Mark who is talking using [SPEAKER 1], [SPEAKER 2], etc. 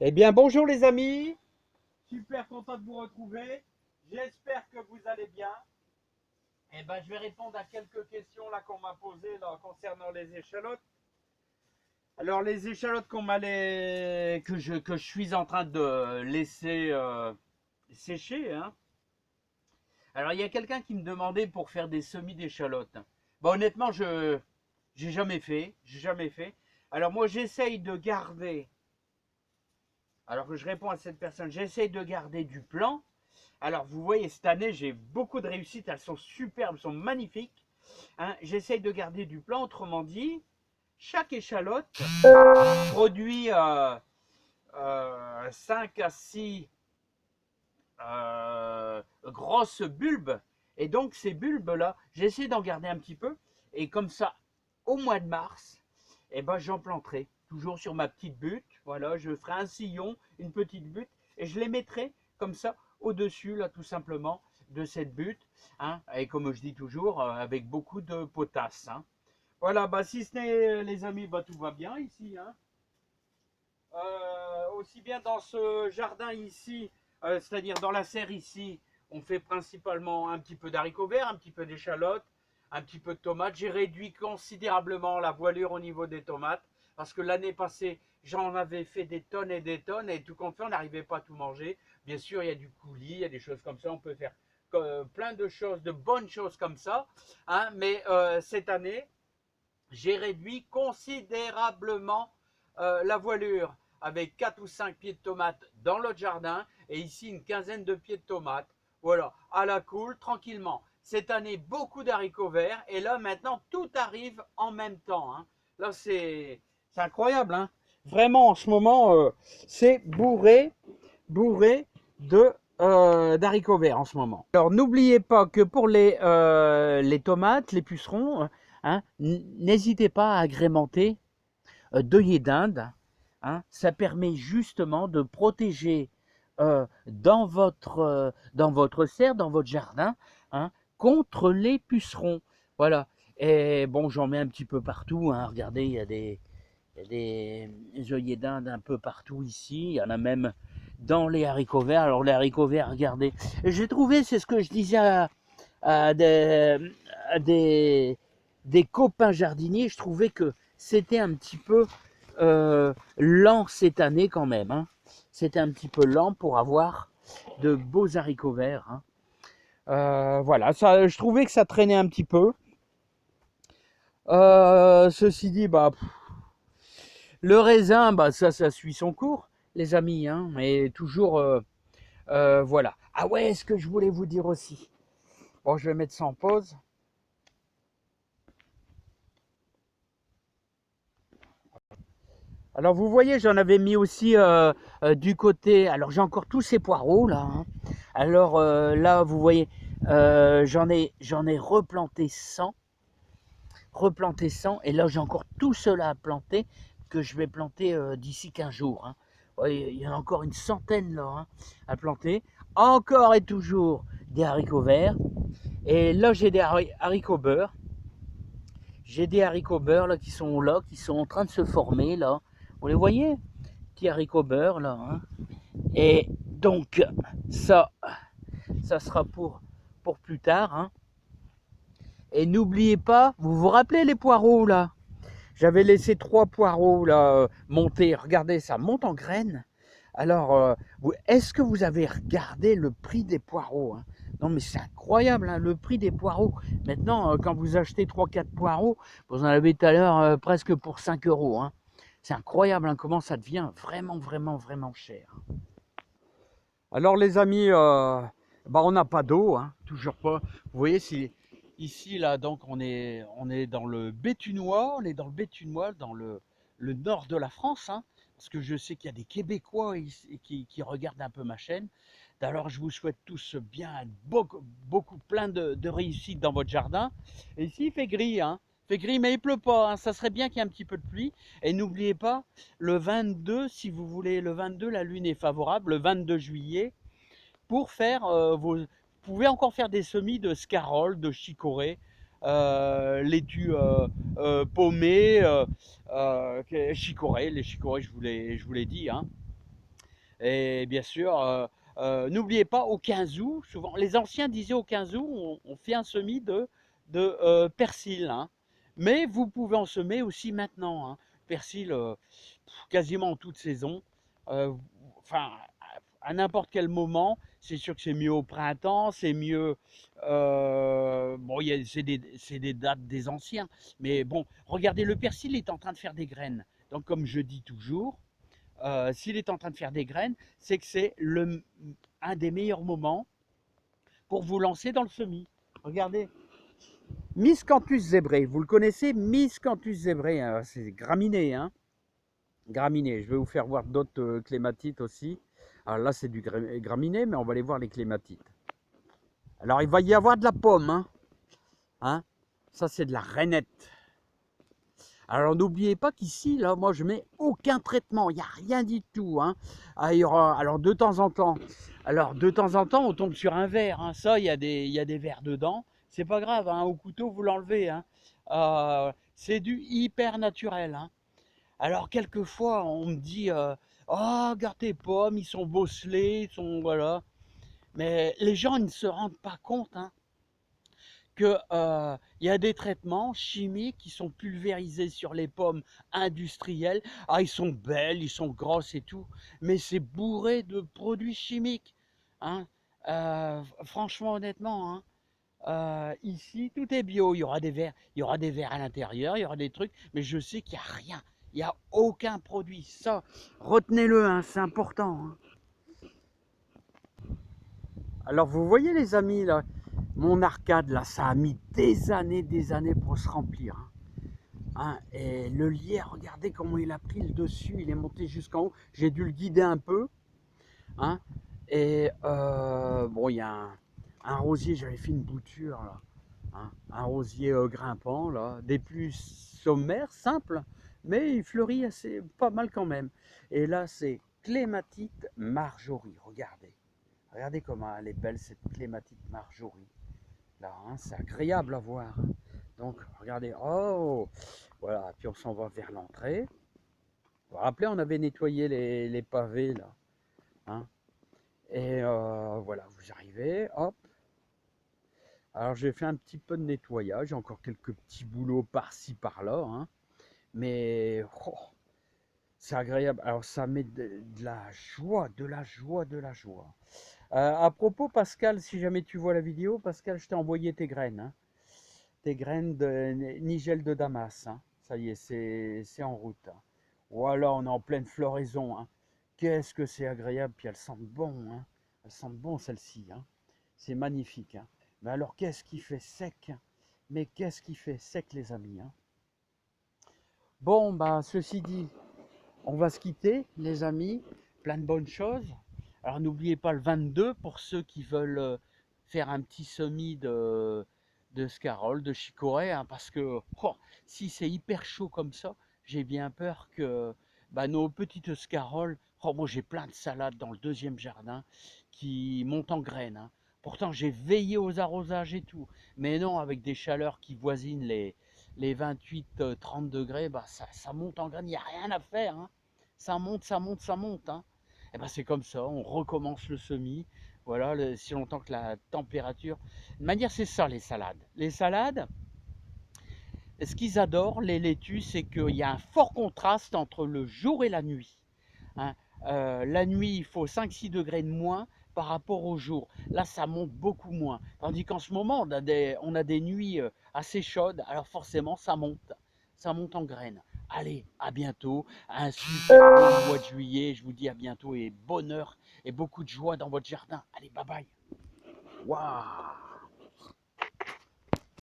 [SPEAKER 1] Eh bien, bonjour les amis, super content de vous retrouver. J'espère que vous allez bien. Eh ben, je vais répondre à quelques questions là qu'on m'a posées là, concernant les échalotes. Alors, les échalotes que je suis en train de laisser sécher, hein. Alors, il y a quelqu'un qui me demandait pour faire des semis d'échalotes. Bon, honnêtement, je j'ai jamais fait, j'ai jamais fait. Alors moi, j'essaye de garder. Alors que je réponds à cette personne, j'essaye de garder du plan. Alors, vous voyez, cette année, j'ai beaucoup de réussite. Elles sont superbes, elles sont magnifiques, hein. J'essaye de garder du plan. Autrement dit, chaque échalote produit 5 à 6 grosses bulbes. Et donc, ces bulbes-là, j'essaie d'en garder un petit peu. Et comme ça, au mois de mars, eh ben, j'en planterai. Toujours sur ma petite butte. Voilà, je ferai un sillon, une petite butte. Et je les mettrai comme ça au-dessus, là, tout simplement, de cette butte, hein, et comme je dis toujours, avec beaucoup de potasse, hein. Voilà, bah, si ce n'est, les amis, bah, tout va bien ici, hein. Aussi bien dans ce jardin ici, c'est-à-dire dans la serre ici, on fait principalement un petit peu d'haricots verts, un petit peu d'échalotes, un petit peu de tomates. J'ai réduit considérablement la voilure au niveau des tomates parce que l'année passée, j'en avais fait des tonnes et tout compte fait, on n'arrivait pas à tout manger. Bien sûr, il y a du coulis, il y a des choses comme ça, on peut faire plein de choses, de bonnes choses comme ça, hein, mais cette année, j'ai réduit considérablement la voilure avec 4 ou 5 pieds de tomates dans l'autre jardin et ici une quinzaine de pieds de tomates. Voilà, à la cool, tranquillement. Cette année, beaucoup d'haricots verts et là maintenant tout arrive en même temps, hein. Là c'est incroyable, hein. Vraiment en ce moment c'est bourré de d'haricots verts en ce moment. Alors n'oubliez pas que pour les tomates, les pucerons, hein, n'hésitez pas à agrémenter d'œillets d'Inde, hein. Ça permet justement de protéger dans votre serre, dans votre jardin, hein, contre les pucerons. Voilà. Et bon, j'en mets un petit peu partout, hein. Regardez, il y a des œillets d'Inde un peu partout ici. Il y en a même dans les haricots verts. Alors les haricots verts, regardez. J'ai trouvé, c'est ce que je disais à des, à des copains jardiniers, je trouvais que c'était un petit peu lent cette année quand même, hein. C'était un petit peu lent pour avoir de beaux haricots verts, hein. Voilà, ça, je trouvais que ça traînait un petit peu. Ceci dit, bah, le raisin, bah, ça suit son cours, les amis, hein, mais toujours, voilà. Ah ouais, ce que je voulais vous dire aussi. Bon, je vais mettre ça en pause. Alors vous voyez, j'en avais mis aussi du côté. Alors j'ai encore tous ces poireaux là, hein. Alors là, vous voyez, j'en ai replanté 100, et là j'ai encore tout cela à planter que je vais planter d'ici 15 jours, hein. Ouais, il y en a encore une centaine là, hein, à planter. Encore et toujours des haricots verts. Et là j'ai des haricots beurre. J'ai des haricots beurre là qui sont en train de se former là. Vous les voyez? Petits haricots beurre là, hein. Et donc ça, ça sera pour plus tard, hein. Et n'oubliez pas, vous vous rappelez les poireaux là? J'avais laissé 3 poireaux là monter. Regardez, ça monte en graines. Alors, est-ce que vous avez regardé le prix des poireaux, hein? Non mais c'est incroyable, hein, le prix des poireaux. Maintenant, quand vous achetez 3-4 poireaux, vous en avez tout à l'heure presque pour 5 euros, hein. C'est incroyable, hein, comment ça devient vraiment, vraiment, vraiment cher. Alors les amis, bah, on n'a pas d'eau, hein, toujours pas. Vous voyez, ici là, donc on est dans le Béthunois, dans le nord de la France, hein, parce que je sais qu'il y a des Québécois ici qui regardent un peu ma chaîne. Alors je vous souhaite tous bien beaucoup, beaucoup plein de réussite dans votre jardin. Et ici il fait gris, hein. Il fait gris, mais il pleut pas, hein. Ça serait bien qu'il y ait un petit peu de pluie. Et n'oubliez pas, le 22, si vous voulez, le 22, la lune est favorable, le 22 juillet, pour faire vous pouvez encore faire des semis de scaroles, de chicorée, laitue paumée, chicorée, les chicorées, je vous l'ai dit, hein. Et bien sûr, n'oubliez pas, au 15 août, souvent, les anciens disaient au 15 août, on fait un semis de persil, hein. Mais vous pouvez en semer aussi maintenant, hein. Persil, quasiment en toute saison. Euh, enfin, à n'importe quel moment. C'est sûr que c'est mieux au printemps, c'est mieux. Bon, c'est des dates des anciens. Mais bon, regardez, le persil est en train de faire des graines. Donc, comme je dis toujours, s'il est en train de faire des graines, c'est que c'est un des meilleurs moments pour vous lancer dans le semis. Regardez, Miscanthus zébré, vous le connaissez, Miscanthus zébré, hein, c'est graminé, hein. Graminé, je vais vous faire voir d'autres clématites aussi. Alors là, c'est du graminé, mais on va aller voir les clématites. Alors, il va y avoir de la pomme, hein. Hein, ça, c'est de la rainette. Alors n'oubliez pas qu'ici, là, moi je mets aucun traitement, il n'y a rien du tout, hein. Ah, alors de temps en temps, on tombe sur un verre, hein. Ça, il y a des vers dedans, c'est pas grave, hein. Au couteau vous l'enlevez, hein. C'est du hyper naturel, hein. Alors quelquefois on me dit, oh regarde tes pommes, ils sont bosselés, ils sont voilà, mais les gens ils ne se rendent pas compte, hein, que y a des traitements chimiques qui sont pulvérisés sur les pommes industrielles. Ah, ils sont belles, ils sont grosses et tout, mais c'est bourré de produits chimiques, hein. Franchement, honnêtement, hein, ici, tout est bio. Il y aura des verres à l'intérieur, il y aura des trucs, mais je sais qu'il n'y a rien. Il n'y a aucun produit. Ça, retenez-le, hein, c'est important, hein. Alors, vous voyez, les amis, là, mon arcade, là, ça a mis des années pour se remplir, hein. Hein, et le lierre, regardez comment il a pris le dessus, il est monté jusqu'en haut. J'ai dû le guider un peu, hein. Et bon, il y a un rosier, j'avais fait une bouture, là, hein, un rosier grimpant, là, des plus sommaires, simples, mais il fleurit assez pas mal quand même. Et là, c'est clématite Marjorie, regardez. Regardez comment elle est belle, cette clématite Marjorie. Là, hein, c'est agréable à voir. Donc, regardez, oh, voilà, puis on s'en va vers l'entrée. Vous vous rappelez, on avait nettoyé les pavés, là, hein. Et voilà, vous arrivez, hop. Alors, j'ai fait un petit peu de nettoyage, encore quelques petits boulots par-ci, par-là, hein. Mais, oh, c'est agréable. Alors, ça met de la joie, de la joie, de la joie. À propos, Pascal, si jamais tu vois la vidéo, Pascal, je t'ai envoyé tes graines, hein. Tes graines de nigel de Damas, hein. Ça y est, c'est en route, hein. Voilà, on est en pleine floraison, hein. Qu'est-ce que c'est agréable, puis elles sentent bon, hein. Elles sentent bon, celles-ci, hein. C'est magnifique, hein. Mais alors, qu'est-ce qui fait sec? Mais qu'est-ce qui fait sec, les amis, hein? Bon, bah, ceci dit, on va se quitter, les amis. Plein de bonnes choses. Alors, n'oubliez pas le 22 pour ceux qui veulent faire un petit semis de scarole, de chicorée, hein, parce que oh, si c'est hyper chaud comme ça, j'ai bien peur que bah, nos petites scaroles, oh, moi j'ai plein de salades dans le deuxième jardin qui montent en graines, hein. Pourtant j'ai veillé aux arrosages et tout, mais non, avec des chaleurs qui voisinent les 28-30 degrés, bah, ça monte en graines, il n'y a rien à faire, hein. Ça monte, ça monte, ça monte, hein. Et ben c'est comme ça, on recommence le semis. Voilà, si longtemps que la température. De manière, c'est ça les salades. Les salades, ce qu'ils adorent, les laitues, c'est qu'il y a un fort contraste entre le jour et la nuit, hein. La nuit, il faut 5-6 degrés de moins par rapport au jour. Là, ça monte beaucoup moins. Tandis qu'en ce moment, on a des nuits assez chaudes, alors forcément, ça monte en graines. Allez, à bientôt. Un super bon mois de juillet. Je vous dis à bientôt et bonheur et beaucoup de joie dans votre jardin. Allez, bye bye. Waouh!